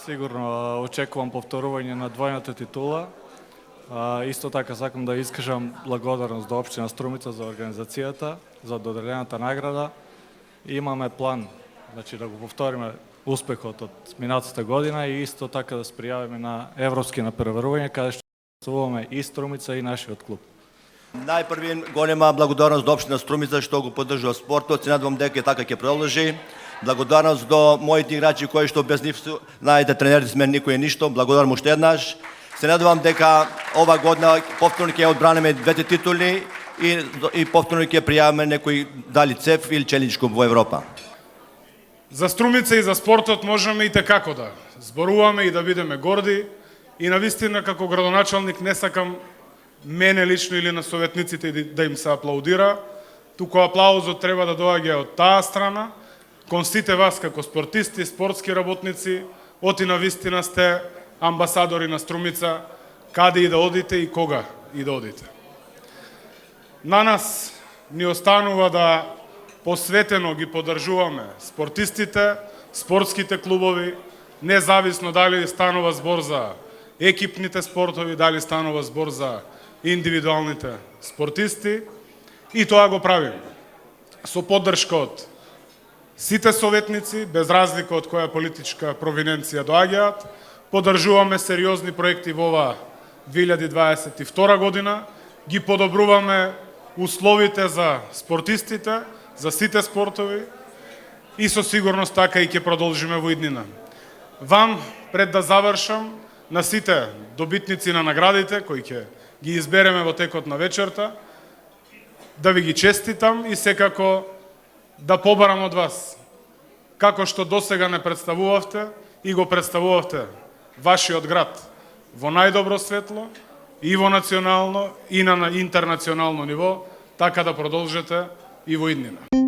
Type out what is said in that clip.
Сигурно очекувам повторување на двојната титула. Исто така сакам да искажам благодарност до општина Струмица за организацијата, за доделената награда. Имаме план, значи да го повториме успехот од минатата година и исто така да се пријавиме на европски напреварување, каде што представуваме и Струмица и нашиот клуб. Најпрви голема благодарност до општина Струмица што го поддржува спортот. Се надевам дека така ќе продолжи. Благодарност до моите играчи кои што без нив, знаете, тренерите сме никој ништо. Благодарам уште еднаш. Се надевам дека ова година повторно ќе одбранеме двете титули и повторно ќе пријавиме некој дали ЦЕФ или челенџ куп во Европа. За Струмица и за спортот можеме и текако да зборуваме и да бидеме горди. И навистина како градоначалник не сакам мене лично или на советниците да им се аплаудира, туку аплаузот треба да доаѓа од таа страна, кон сите вас како спортисти, спортски работници, оти навистина сте амбасадори на Струмица, каде и да одите и кога и да одите. На нас ни останува да посветено ги поддржуваме спортистите, спортските клубови, независно дали станува збор за екипните спортови, дали станува збор за индивидуалните спортисти, и тоа го правиме со поддршка од сите советници, без разлика од која политичка провиненција доаѓаат. Поддржуваме сериозни проекти во ова 2022 година, ги подобруваме условите за спортистите, за сите спортови и со сигурност така и ќе продолжиме во иднина. Вам, пред да завршам, на сите добитници на наградите кои ќе ги избереме во текот на вечерта, да ви ги честитам и секако да побарам од вас, како што досега не представувавте и го представувавте вашиот град во најдобро светло и во национално и на интернационално ниво, така да продолжете и во иднина.